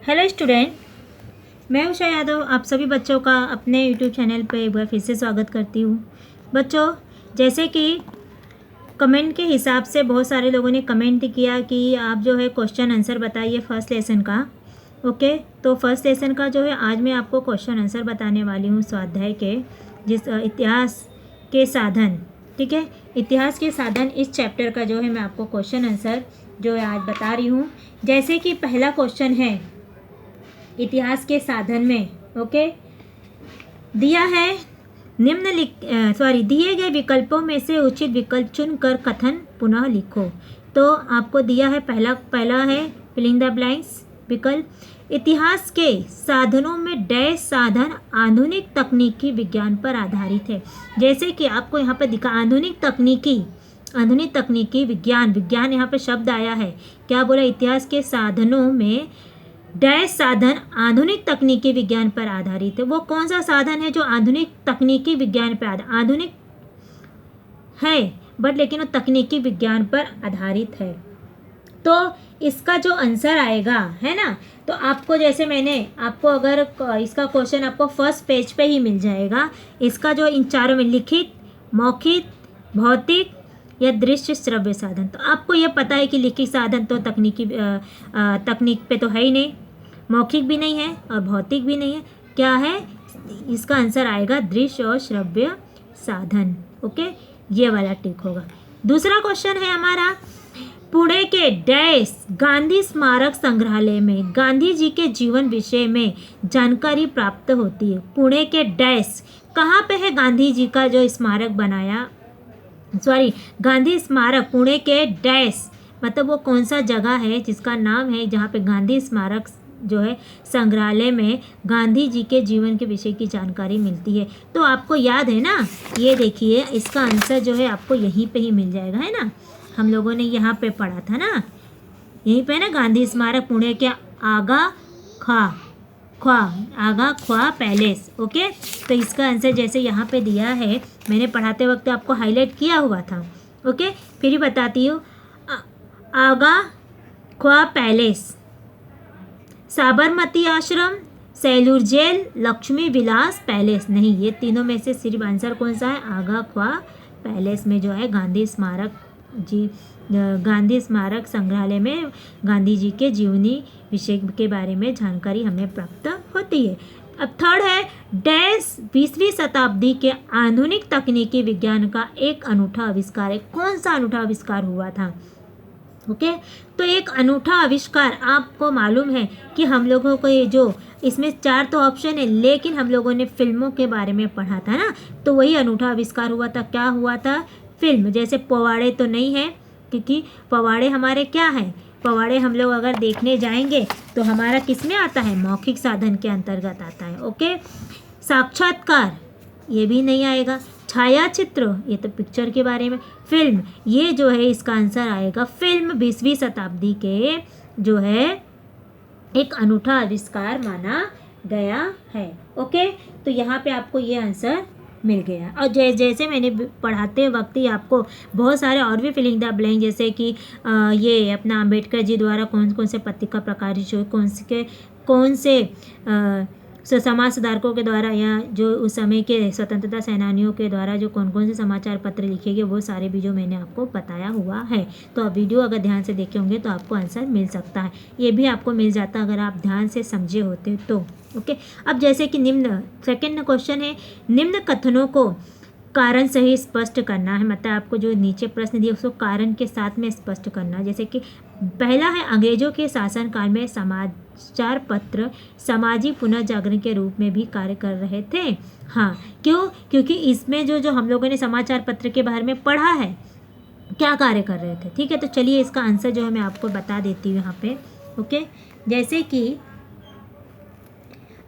Hello student, मैं उषा यादव आप सभी बच्चों का अपने यूट्यूब चैनल पर एक बार फिर से स्वागत करती हूँ। बच्चों, जैसे कि कमेंट के हिसाब से बहुत सारे लोगों ने कमेंट किया कि आप जो है क्वेश्चन आंसर बताइए फर्स्ट लेसन का। ओके, तो फर्स्ट लेसन का जो है आज मैं आपको क्वेश्चन आंसर बताने वाली हूँ स्वाध्याय के, जिस इतिहास के साधन। ठीक है, इतिहास के साधन इस चैप्टर का जो है मैं आपको क्वेश्चन आंसर जो है आज बता रही हूँ। जैसे कि पहला क्वेश्चन है इतिहास के साधन में। ओके, दिया है दिए गए विकल्पों में से उचित विकल्प चुनकर कथन पुनः लिखो। तो आपको दिया है पहला है फिलिंग द ब्लैंक्स विकल्प। इतिहास के साधनों में डैश साधन आधुनिक तकनीकी विज्ञान पर आधारित है। जैसे कि आपको यहाँ पर दिखा आधुनिक तकनीकी विज्ञान यहाँ पे शब्द आया है। क्या बोला? इतिहास के साधनों में डैश साधन आधुनिक तकनीकी विज्ञान पर आधारित है। वो कौन सा साधन है जो आधुनिक तकनीकी विज्ञान पर आधुनिक है बट लेकिन वो तकनीकी विज्ञान पर आधारित है। तो इसका जो आंसर आएगा है ना, तो आपको जैसे मैंने आपको अगर इसका क्वेश्चन आपको फर्स्ट पेज पे ही मिल जाएगा। इसका जो इन चारों में लिखित, मौखिक, भौतिक या दृश्य श्रव्य साधन, तो आपको ये पता है कि लिखित साधन तो तकनीक पे तो है ही नहीं, मौखिक भी नहीं है और भौतिक भी नहीं है। क्या है? इसका आंसर आएगा दृश्य और श्रव्य साधन। ओके, ये वाला टिक होगा। दूसरा क्वेश्चन है हमारा, पुणे के डैश गांधी स्मारक संग्रहालय में गांधी जी के जीवन विषय में जानकारी प्राप्त होती है। पुणे के डैश कहाँ पे है गांधी जी का जो स्मारक बनाया? गांधी स्मारक पुणे के डैश मतलब वो कौन सा जगह है जिसका नाम है जहाँ पे गांधी स्मारक जो है संग्रहालय में गांधी जी के जीवन के विषय की जानकारी मिलती है। तो आपको याद है ना, ये देखिए इसका आंसर जो है आपको यहीं पे ही मिल जाएगा, है ना। हम लोगों ने यहाँ पे पढ़ा था ना, यहीं पे ना, गांधी स्मारक पुणे के आगा ख्वा पैलेस। ओके, तो इसका आंसर जैसे यहाँ पे दिया है, मैंने पढ़ाते वक्त आपको हाईलाइट किया हुआ था। ओके, फिर ही बताती हूँ। आगा ख्वा पैलेस, साबरमती आश्रम, सेलूर जेल, लक्ष्मी विलास पैलेस। नहीं, ये तीनों में से सिर्फ आंसर कौन सा है? आगा ख्वा पैलेस में जो है गांधी स्मारक संग्रहालय में गांधी जी के जीवनी विषय के बारे में जानकारी हमें प्राप्त होती है। अब थर्ड है, डैश 20वीं शताब्दी के आधुनिक तकनीकी विज्ञान का एक अनूठा आविष्कार है। कौन सा अनूठा आविष्कार हुआ था? ओके, तो एक अनूठा आविष्कार आपको मालूम है कि हम लोगों को ये जो इसमें 4 तो ऑप्शन है, लेकिन हम लोगों ने फिल्मों के बारे में पढ़ा था ना, तो वही अनूठा आविष्कार हुआ था। क्या हुआ था? फिल्म। जैसे पवाड़े तो नहीं है, क्योंकि पवाड़े हमारे क्या है? पवाड़े हम लोग अगर देखने जाएंगे तो हमारा किस में आता है? मौखिक साधन के अंतर्गत आता है। ओके, साक्षात्कार ये भी नहीं आएगा। छायाचित्र ये तो पिक्चर के बारे में। फिल्म ये जो है इसका आंसर आएगा फिल्म 20वीं शताब्दी के जो है एक अनूठा आविष्कार माना गया है। ओके, तो यहाँ पे आपको ये आंसर मिल गया। और जैसे मैंने पढ़ाते वक्त ही आपको बहुत सारे और भी फिलिंग द ब्लैंक, जैसे कि ये अपना अंबेडकर जी द्वारा कौन कौन से पत्रिका प्रकाशित हुए, कौन से समाज सुधारकों के द्वारा या जो उस समय के स्वतंत्रता सेनानियों के द्वारा जो कौन कौन से समाचार पत्र लिखे गए, वो सारे भी जो मैंने आपको बताया हुआ है। तो अब वीडियो अगर ध्यान से देखे होंगे तो आपको आंसर मिल सकता है। ये भी आपको मिल जाता अगर आप ध्यान से समझे होते तो। ओके, अब जैसे कि सेकंड क्वेश्चन है, निम्न कथनों को कारण सही स्पष्ट करना है। मतलब आपको जो नीचे प्रश्न दिया उसको कारण के साथ में स्पष्ट करना। जैसे कि पहला है, अंग्रेजों के शासनकाल में समाचार पत्र सामाजिक पुनर्जागरण के रूप में भी कार्य कर रहे थे। हाँ, क्यों? क्योंकि इसमें जो हम लोगों ने समाचार पत्र के बारे में पढ़ा है, क्या कार्य कर रहे थे। ठीक है, तो चलिए इसका आंसर जो है मैं आपको बता देती हूँ यहाँ पे। ओके, जैसे कि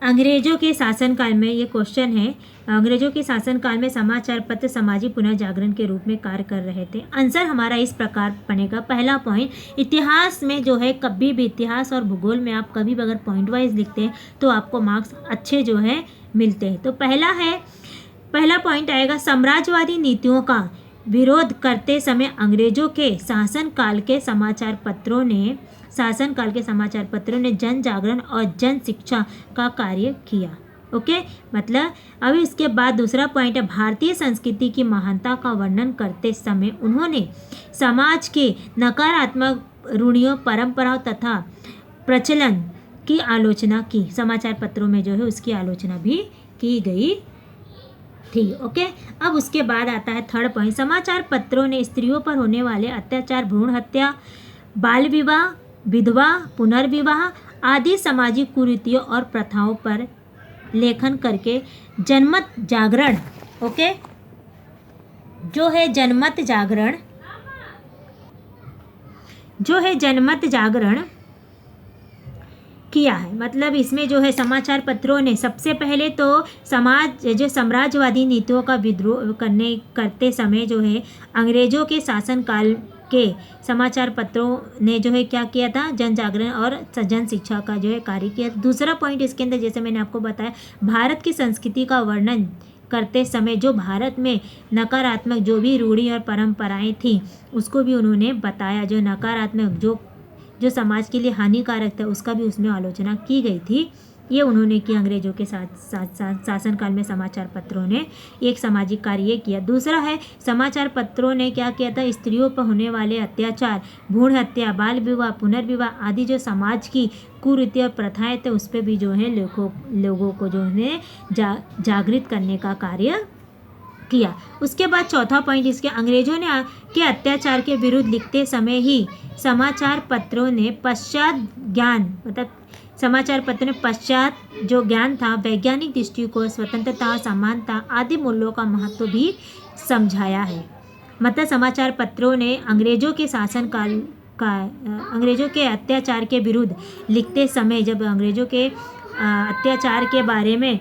अंग्रेजों के शासनकाल में, ये क्वेश्चन है, अंग्रेजों के शासनकाल में समाचार पत्र सामाजिक पुनर्जागरण के रूप में कार्य कर रहे थे। आंसर हमारा इस प्रकार बनेगा। पहला पॉइंट, इतिहास में जो है कभी भी इतिहास और भूगोल में आप कभी भी अगर पॉइंट वाइज लिखते हैं तो आपको मार्क्स अच्छे जो है मिलते हैं। तो पहला पॉइंट आएगा, साम्राज्यवादी नीतियों का विरोध करते समय अंग्रेजों के शासनकाल के समाचार पत्रों ने जन जागरण और जन शिक्षा का कार्य किया। ओके, मतलब अभी इसके बाद दूसरा पॉइंट है, भारतीय संस्कृति की महानता का वर्णन करते समय उन्होंने समाज के नकारात्मक रूढ़ियों, परंपराओं तथा प्रचलन की आलोचना की। समाचार पत्रों में जो है उसकी आलोचना भी की गई थी। ओके, अब उसके बाद आता है थर्ड पॉइंट, समाचार पत्रों ने स्त्रियों पर होने वाले अत्याचार, भ्रूण हत्या, बाल विवाह, विधवा पुनर्विवाह आदि सामाजिक कुरीतियों और प्रथाओं पर लेखन करके जनमत जागरण, ओके, जो है जनमत जागरण किया है। मतलब इसमें जो है समाचार पत्रों ने सबसे पहले तो साम्राज्यवादी नीतियों का विद्रोह करते समय जो है अंग्रेजों के शासनकाल के समाचार पत्रों ने जो है क्या किया था, जन जागरण और जन शिक्षा का जो है कार्य किया। दूसरा पॉइंट इसके अंदर जैसे मैंने आपको बताया, भारत की संस्कृति का वर्णन करते समय जो भारत में नकारात्मक जो भी रूढ़ी और परंपराएं थी उसको भी उन्होंने बताया। जो नकारात्मक जो समाज के लिए हानिकारक था उसका भी उसमें आलोचना की गई थी। ये उन्होंने की अंग्रेजों के शासनकाल में समाचार पत्रों ने एक सामाजिक कार्य किया। दूसरा है समाचार पत्रों ने क्या किया था, स्त्रियों पर होने वाले अत्याचार, भ्रूण हत्या, बाल विवाह, पुनर्विवाह आदि जो समाज की कुरीति और प्रथाएं थे उस पर भी जो है लोगों को जो है जागृत करने का कार्य किया। उसके बाद चौथा पॉइंट इसके, अंग्रेजों ने के अत्याचार के विरुद्ध लिखते समय ही समाचार पत्रों ने पश्चात ज्ञान, मतलब समाचार पत्र में पश्चात जो ज्ञान था, वैज्ञानिक दृष्टिकोण, स्वतंत्रता, समानता आदि मूल्यों का महत्व भी समझाया है। मतलब समाचार पत्रों ने अंग्रेजों के शासनकाल का अंग्रेजों के अत्याचार के विरुद्ध लिखते समय जब अंग्रेजों के अत्याचार के बारे में,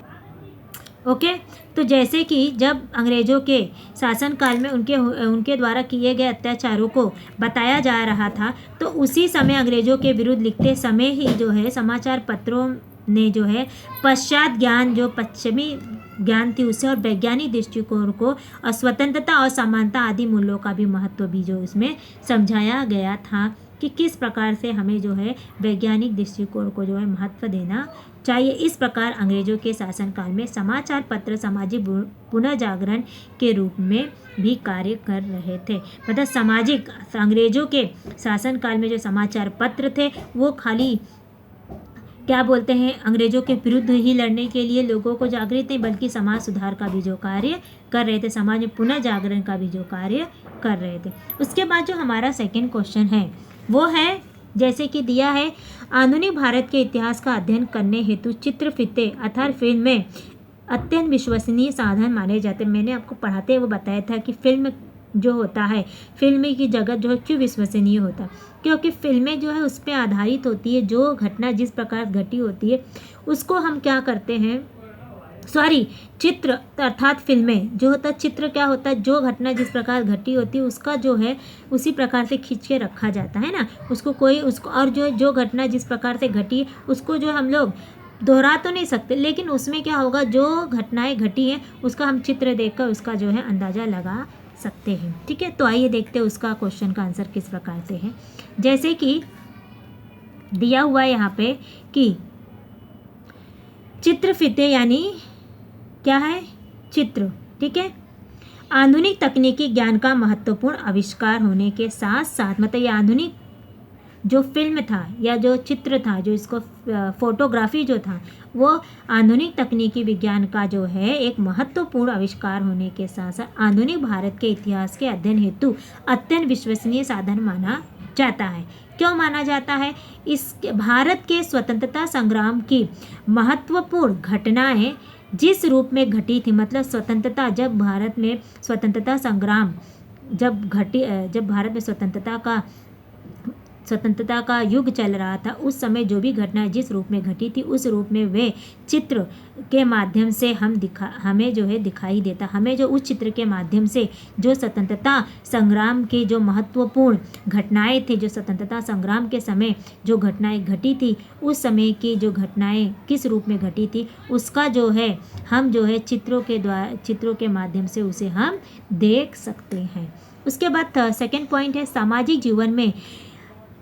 ओके, तो जैसे कि जब अंग्रेजों के शासनकाल में उनके द्वारा किए गए अत्याचारों को बताया जा रहा था, तो उसी समय अंग्रेजों के विरुद्ध लिखते समय ही जो है समाचार पत्रों ने जो है पश्चात ज्ञान, जो पश्चिमी ज्ञान थी उसे और वैज्ञानिक दृष्टिकोण को और स्वतंत्रता और समानता आदि मूल्यों का भी महत्व भी जो इसमें समझाया गया था कि किस प्रकार से हमें जो है वैज्ञानिक दृष्टिकोण को जो है महत्व देना चाहिए। इस प्रकार अंग्रेजों के शासनकाल में समाचार पत्र सामाजिक पुनर्जागरण के रूप में भी कार्य कर रहे थे। मतलब सामाजिक, अंग्रेजों के शासनकाल में जो समाचार पत्र थे वो खाली क्या बोलते हैं, अंग्रेजों के विरुद्ध ही लड़ने के लिए लोगों को जागृत नहीं, बल्कि समाज सुधार का भी जो कार्य कर रहे थे, समाज में पुनर्जागरण का भी जो कार्य कर रहे थे। उसके बाद जो हमारा सेकंड क्वेश्चन है वो है जैसे कि दिया है, आधुनिक भारत के इतिहास का अध्ययन करने हेतु चित्रफिते अर्थात फिल्म में अत्यंत विश्वसनीय साधन माने जाते हैं। मैंने आपको पढ़ाते हुए बताया था कि फिल्म जो होता है, फिल्मी की जगत जो है क्यों विश्वसनीय होता है, क्योंकि फिल्में जो है उस पर आधारित होती है। जो घटना जिस प्रकार घटी होती है उसको हम क्या करते हैं, चित्र अर्थात फिल्में जो होता है, चित्र क्या होता है, जो घटना जिस प्रकार घटी होती है उसका जो है उसी प्रकार से खींच के रखा जाता है ना, उसको और जो घटना जिस प्रकार से घटी उसको जो हम लोग दोहरा तो नहीं सकते, लेकिन उसमें क्या होगा, जो घटनाएं घटी हैं उसका हम चित्र देखकर उसका जो है अंदाज़ा लगा सकते हैं। ठीक है, तो आइए देखते हैं उसका क्वेश्चन का आंसर किस प्रकार से है। जैसे कि दिया हुआ है यहाँ पे कि चित्रफिते यानी क्या है, चित्र। ठीक है, आधुनिक तकनीकी ज्ञान का महत्वपूर्ण आविष्कार होने के साथ साथ, मतलब ये आधुनिक जो फिल्म था या जो चित्र था, जो इसको फोटोग्राफी जो था, वो आधुनिक तकनीकी विज्ञान का जो है एक महत्वपूर्ण आविष्कार होने के साथ साथ आधुनिक भारत के इतिहास के अध्ययन हेतु अत्यंत विश्वसनीय साधन माना जाता है। क्यों माना जाता है? इस भारत के स्वतंत्रता संग्राम की महत्वपूर्ण घटनाएं जिस रूप में घटी थी, मतलब स्वतंत्रता, जब भारत में स्वतंत्रता संग्राम जब भारत में स्वतंत्रता का स्वतंत्रता का युग चल रहा था, उस समय जो भी घटना जिस रूप में घटी थी, उस रूप में वे चित्र के माध्यम से हमें जो है दिखाई देता, हमें जो उस चित्र के माध्यम से जो स्वतंत्रता संग्राम के जो महत्वपूर्ण घटनाएं थी, जो स्वतंत्रता संग्राम के समय जो घटनाएं घटी थी, उस समय की जो घटनाएं किस रूप में घटी थी, उसका जो है हम जो है चित्रों के माध्यम से उसे हम देख सकते हैं। उसके बाद सेकेंड पॉइंट है सामाजिक जीवन में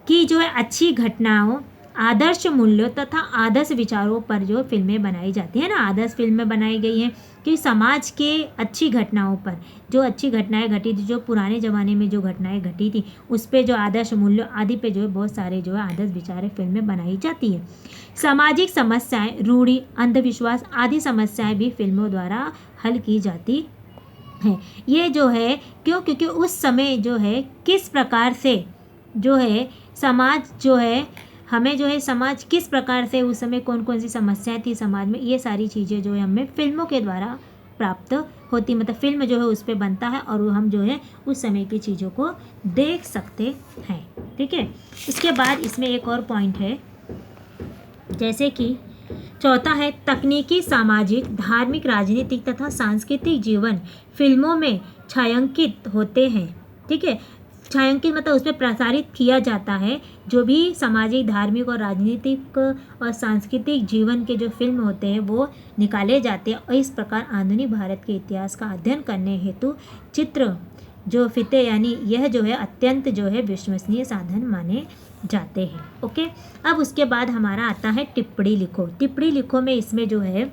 की जो है अच्छी घटनाओं, आदर्श मूल्यों तथा आदर्श विचारों पर जो फिल्में बनाई जाती हैं ना, आदर्श फिल्में बनाई गई हैं कि समाज के अच्छी घटनाओं पर, जो अच्छी घटनाएं घटी थी, जो पुराने ज़माने में जो घटनाएं घटी थी, उस पे जो आदर्श मूल्य आदि पे जो है बहुत सारे जो है आदर्श विचार फिल्में बनाई जाती है। सामाजिक समस्याएं, रूढ़ी, अंधविश्वास आदि समस्याएं भी फिल्मों द्वारा हल की जाती है। ये जो है क्योंकि उस समय जो है किस प्रकार से जो है समाज जो है हमें जो है समाज किस प्रकार से उस समय कौन कौन सी समस्याएं थी समाज में, ये सारी चीज़ें जो है हमें फिल्मों के द्वारा प्राप्त होती, मतलब फिल्म जो है उस पर बनता है और हम जो है उस समय की चीज़ों को देख सकते हैं। ठीक है, इसके बाद इसमें एक और पॉइंट है, जैसे कि चौथा है तकनीकी, सामाजिक, धार्मिक, राजनीतिक तथा सांस्कृतिक जीवन फिल्मों में छायांकित होते हैं। ठीक है, छायांकित मतलब उसमें प्रसारित किया जाता है, जो भी सामाजिक, धार्मिक और राजनीतिक और सांस्कृतिक जीवन के जो फिल्म होते हैं वो निकाले जाते हैं। और इस प्रकार आधुनिक भारत के इतिहास का अध्ययन करने हेतु चित्र जो फिते यानी यह जो है अत्यंत जो है विश्वसनीय साधन माने जाते हैं। ओके, अब उसके बाद हमारा आता है टिप्पणी लिखो। टिप्पणी लिखो में इसमें जो है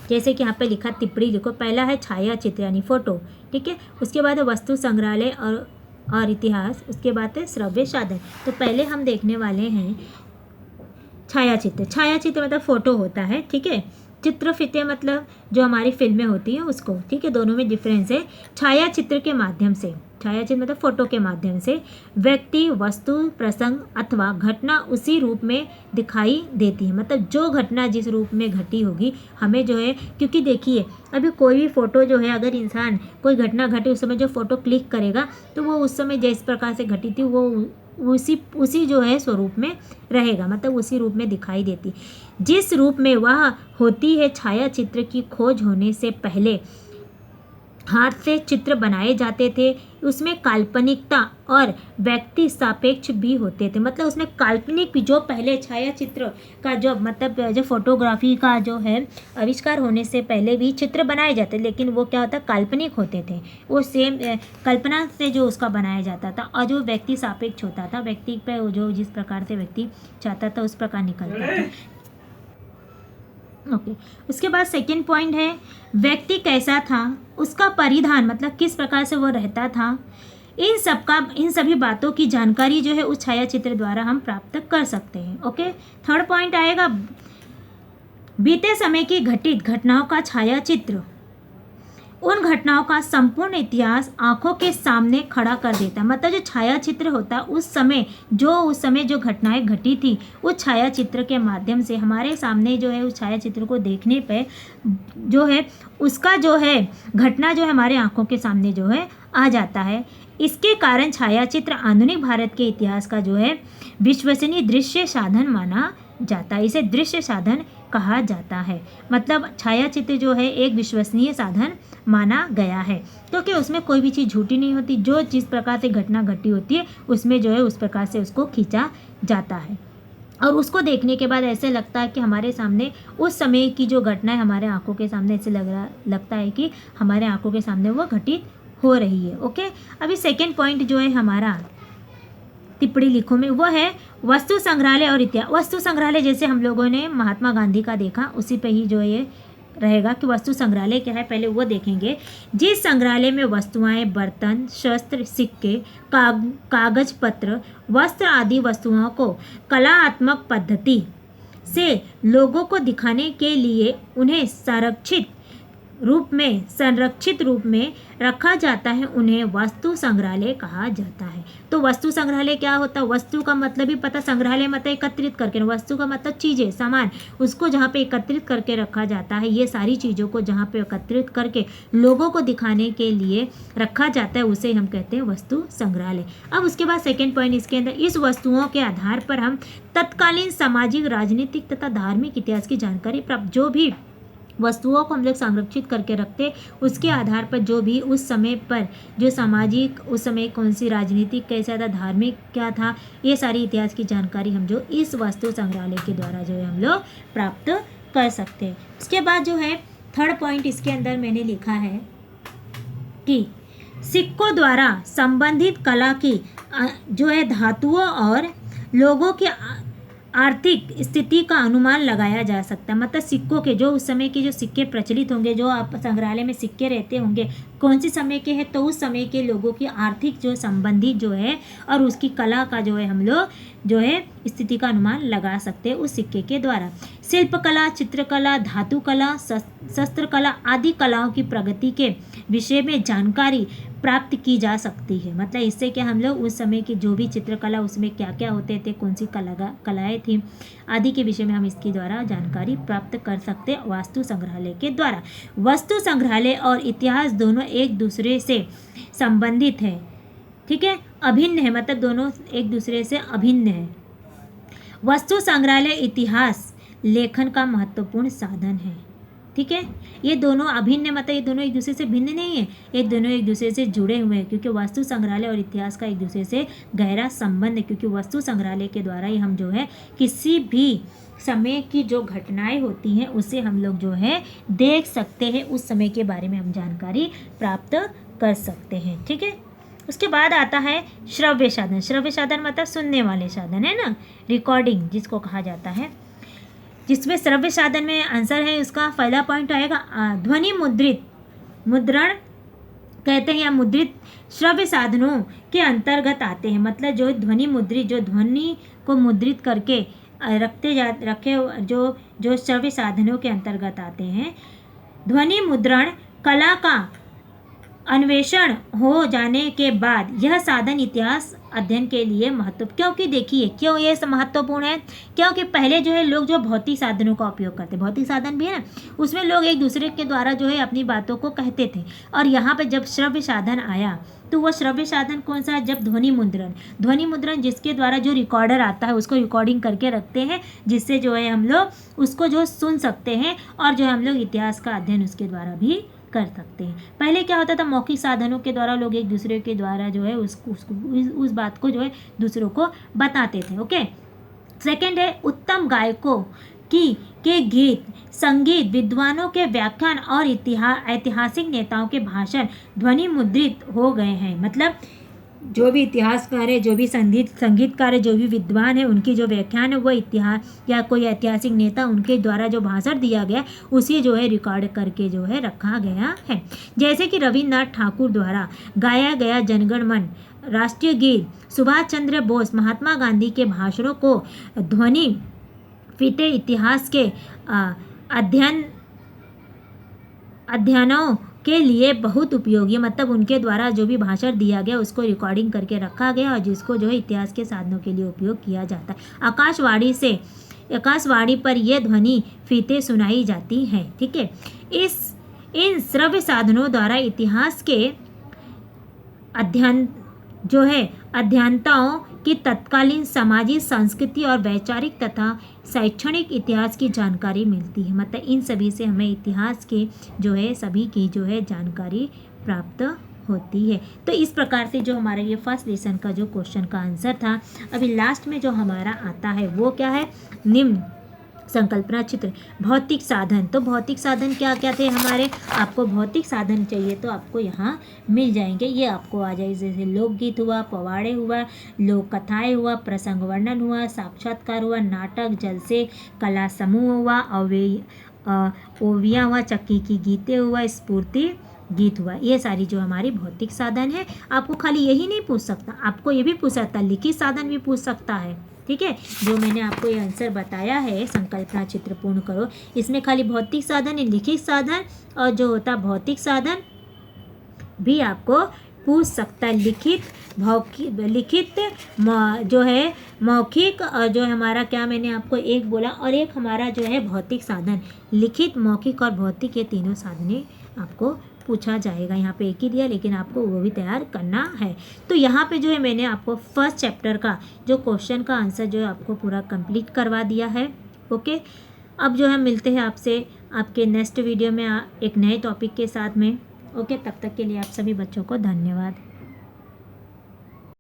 जैसे कि यहाँ पे लिखा टिप्पणी लिखो, पहला है छाया चित्र यानी फोटो। ठीक है, उसके बाद है वस्तु संग्रहालय और इतिहास, उसके बाद है श्रव्य साधन। तो पहले हम देखने वाले हैं छायाचित्र। छायाचित्र मतलब फोटो होता है। ठीक है, चित्रफिते मतलब जो हमारी फिल्में होती हैं उसको। ठीक है, दोनों में डिफरेंस है। छायाचित्र के माध्यम से, छायाचित्र मतलब फोटो के माध्यम से व्यक्ति, वस्तु, प्रसंग अथवा घटना उसी रूप में दिखाई देती है, मतलब जो घटना जिस रूप में घटी होगी हमें जो है, क्योंकि देखिए अभी कोई भी फ़ोटो जो है अगर इंसान कोई घटना घटे उस समय जो फ़ोटो क्लिक करेगा तो वो उस समय जिस प्रकार से घटी थी वो उसी जो है स्वरूप में रहेगा, मतलब उसी रूप में दिखाई देती। जिस रूप में वह होती है, छायाचित्र की खोज होने से पहले हाथ से चित्र बनाए जाते थे, उसमें काल्पनिकता और व्यक्ति सापेक्ष भी होते थे, मतलब उसमें काल्पनिक जो पहले छायाचित्र का जो मतलब जो फोटोग्राफी का जो है आविष्कार होने से पहले भी चित्र बनाए जाते, लेकिन वो क्या होता काल्पनिक होते थे, वो सेम कल्पना से जो उसका बनाया जाता था, और जो व्यक्ति सापेक्ष होता था, व्यक्ति पे जो जिस प्रकार से व्यक्ति चाहता था उस प्रकार निकलता था। ओके, उसके बाद सेकंड पॉइंट है व्यक्ति कैसा था, उसका परिधान मतलब किस प्रकार से वो रहता था, इन सभी बातों की जानकारी जो है उस छायाचित्र द्वारा हम प्राप्त कर सकते हैं। ओके, थर्ड पॉइंट आएगा बीते समय की घटित घटनाओं का छायाचित्र उन घटनाओं का संपूर्ण इतिहास आंखों के सामने खड़ा कर देता है, मतलब जो छायाचित्र होता है उस समय जो घटनाएं घटी थी उस छायाचित्र के माध्यम से हमारे सामने जो है उस छायाचित्र को देखने पे जो है उसका जो है घटना जो है हमारे आंखों के सामने जो है आ जाता है। इसके कारण छायाचित्र आधुनिक भारत के इतिहास का जो है विश्वसनीय दृश्य साधन माना जाता है, इसे दृश्य साधन कहा जाता है, मतलब छायाचित्र जो है एक विश्वसनीय साधन माना गया है, क्योंकि उसमें कोई भी चीज़ झूठी नहीं होती, जो जिस प्रकार से घटना घटी होती है उसमें जो है उस प्रकार से उसको खींचा जाता है, और उसको देखने के बाद ऐसे लगता है कि हमारे सामने उस समय की जो घटना है हमारे आंखों के सामने ऐसे लगता है कि हमारे आंखों के सामने वो घटित हो रही है। ओके, अभी सेकेंड पॉइंट जो है हमारा टिप्पणी लिखो में वो है वस्तु संग्रहालय और इतिहास। वस्तु संग्रहालय जैसे हम लोगों ने महात्मा गांधी का देखा उसी पे ही जो ये रहेगा कि वस्तु संग्रहालय क्या है, पहले वो देखेंगे। जिस संग्रहालय में वस्तुएं, बर्तन, शस्त्र, सिक्के, कागज पत्र, वस्त्र आदि वस्तुओं को कलात्मक पद्धति से लोगों को दिखाने के लिए उन्हें संरक्षित रूप में, संरक्षित रूप में रखा जाता है उन्हें वस्तु संग्रहालय कहा जाता है। तो वस्तु संग्रहालय क्या होता है? वस्तु का मतलब भी पता, संग्रहालय मतलब एकत्रित करके, वस्तु का मतलब चीज़ें, सामान, उसको जहाँ पे एकत्रित करके रखा जाता है, ये सारी चीज़ों को जहाँ पे एकत्रित करके लोगों को दिखाने के लिए रखा जाता है, उसे हम कहते हैं वस्तु संग्रहालय। अब उसके बाद सेकेंड पॉइंट इसके अंदर, इस वस्तुओं के आधार पर हम तत्कालीन सामाजिक, राजनीतिक तथा धार्मिक इतिहास की जानकारी प्राप्त, जो भी वस्तुओं को हम लोग संरक्षित करके रखते, उसके आधार पर जो भी उस समय पर जो सामाजिक, उस समय कौन सी राजनीतिक कैसा था, धार्मिक क्या था, ये सारी इतिहास की जानकारी हम जो इस वस्तु संग्रहालय के द्वारा जो है हम लोग प्राप्त कर सकते हैं। उसके बाद जो है थर्ड पॉइंट इसके अंदर मैंने लिखा है कि सिक्कों द्वारा संबंधित कला की जो है धातुओं और लोगों के आर्थिक स्थिति का अनुमान लगाया जा सकता है। मतलब सिक्कों के, जो उस समय के जो सिक्के प्रचलित होंगे, जो आप संग्रहालय में सिक्के रहते होंगे, कौन से समय के हैं, तो उस समय के लोगों की आर्थिक जो संबंधित जो है और उसकी कला का जो है हम लोग जो है स्थिति का अनुमान लगा सकते हैं उस सिक्के के द्वारा। शिल्पकला, चित्रकला, धातु कला, शस्त्र कला आदि कलाओं की प्रगति के विषय में जानकारी प्राप्त की जा सकती है। मतलब इससे क्या हम लोग उस समय की जो भी चित्रकला, उसमें क्या क्या होते थे, कौन सी कलाएँ थी आदि के विषय में हम इसके द्वारा जानकारी प्राप्त कर सकते हैं वास्तु संग्रहालय के द्वारा। वस्तु संग्रहालय और इतिहास दोनों एक दूसरे से संबंधित है, ठीक है, अभिन्न है, मतलब दोनों एक दूसरे से अभिन्न है। वस्तु संग्रहालय इतिहास लेखन का महत्वपूर्ण साधन है, ठीक है। ये दोनों अभिन्न, मतलब ये दोनों एक दूसरे से भिन्न नहीं है, ये दोनों एक दूसरे से जुड़े हुए हैं, क्योंकि वस्तु संग्रहालय और इतिहास का एक दूसरे से गहरा संबंध है। क्योंकि वस्तु संग्रहालय के द्वारा ही हम जो है किसी भी समय की जो घटनाएं होती हैं उसे हम लोग जो है देख सकते हैं, उस समय के बारे में हम जानकारी प्राप्त कर सकते हैं, ठीक है। उसके बाद आता है श्रव्य साधन। श्रव्य साधन मतलब सुनने वाले साधन है ना, रिकॉर्डिंग जिसको कहा जाता है, जिसमें श्रव्य साधन में आंसर है उसका पहला पॉइंट आएगा ध्वनि मुद्रण कहते हैं या मुद्रित श्रव्य साधनों के अंतर्गत आते हैं। मतलब जो ध्वनि मुद्रित, जो ध्वनि को मुद्रित करके रखे जो श्रव्य साधनों के अंतर्गत आते हैं। ध्वनि मुद्रण कला का अन्वेषण हो जाने के बाद यह साधन इतिहास अध्ययन के लिए क्योंकि देखिए क्यों ये महत्वपूर्ण है, क्योंकि पहले जो है लोग जो भौतिक साधनों का उपयोग करते, भौतिक साधन भी है ना, उसमें लोग एक दूसरे के द्वारा जो है अपनी बातों को कहते थे। और यहाँ पे जब श्रव्य साधन आया तो वो श्रव्य साधन कौन सा है? जब ध्वनि मुद्रण जिसके द्वारा जो रिकॉर्डर आता है उसको रिकॉर्डिंग करके रखते हैं, जिससे जो है हम लोग उसको जो सुन सकते हैं और जो है हम लोग इतिहास का अध्ययन उसके द्वारा भी कर सकते हैं। पहले क्या होता था, मौखिक साधनों के द्वारा लोग एक दूसरे के द्वारा जो है उस बात को जो है दूसरों को बताते थे। ओके, सेकंड है उत्तम गायकों के गीत, संगीत, विद्वानों के व्याख्यान और ऐतिहासिक नेताओं के भाषण ध्वनि मुद्रित हो गए हैं। मतलब जो भी इतिहासकार है, जो भी संगीतकार है, जो भी विद्वान है, उनकी जो व्याख्यान है वो इतिहास या कोई ऐतिहासिक नेता उनके द्वारा जो भाषण दिया गया उसे जो है रिकॉर्ड करके जो है रखा गया है। जैसे कि रविन्द्रनाथ ठाकुर द्वारा गाया गया जनगण मन, राष्ट्रीय गीत, सुभाष चंद्र बोस, महात्मा गांधी के भाषणों को ध्वनि फीते इतिहास के अध्ययनों के लिए बहुत उपयोगी, मतलब उनके द्वारा जो भी भाषण दिया गया उसको रिकॉर्डिंग करके रखा गया और जिसको जो है इतिहास के साधनों के लिए उपयोग किया जाता है। आकाशवाणी पर यह ध्वनि फीते सुनाई जाती हैं, ठीक है। इन श्रव्य साधनों द्वारा इतिहास के अध्ययनताओं की तत्कालीन सामाजिक, सांस्कृतिक और वैचारिक तथा शैक्षणिक इतिहास की जानकारी मिलती है। मतलब इन सभी से हमें इतिहास के जो है सभी की जो है जानकारी प्राप्त होती है। तो इस प्रकार से जो हमारा ये फर्स्ट लेसन का जो क्वेश्चन का आंसर था। अभी लास्ट में जो हमारा आता है वो क्या है, निम्न संकल्पना चित्र भौतिक साधन। तो भौतिक साधन क्या क्या थे हमारे, आपको भौतिक साधन चाहिए तो आपको यहाँ मिल जाएंगे, ये आपको आ जाए। जैसे लोकगीत हुआ, पवाड़े हुआ, लोक कथाएँ हुआ, प्रसंग वर्णन हुआ, साक्षात्कार हुआ, नाटक, जलसे, कला समूह हुआ, ओविया हुआ, चक्की की गीतें हुआ, स्फूर्ति गीत हुआ। ये सारी जो हमारी भौतिक साधन है। आपको खाली यही नहीं पूछ सकता, आपको ये भी पूछ सकता, लिखित साधन भी पूछ सकता है, ठीक ठीक है। जो मैंने आपको ये आंसर बताया है संकल्पना चित्र पूर्ण करो, इसमें खाली भौतिक साधन, लिखित साधन और जो होता भौतिक साधन भी आपको पूछ सकता है। लिखित जो है मौखिक और जो हमारा क्या मैंने आपको एक बोला, और एक हमारा जो है भौतिक साधन, लिखित मौखिक और भौतिक, ये तीनों साधने आपको पूछा जाएगा। यहाँ पे एक ही दिया लेकिन आपको वो भी तैयार करना है। तो यहाँ पे जो है मैंने आपको फर्स्ट चैप्टर का जो क्वेश्चन का आंसर जो है आपको पूरा कंप्लीट करवा दिया है। ओके, अब जो है मिलते हैं आपसे आपके नेक्स्ट वीडियो में एक नए टॉपिक के साथ में। ओके, तब तक के लिए आप सभी बच्चों को धन्यवाद।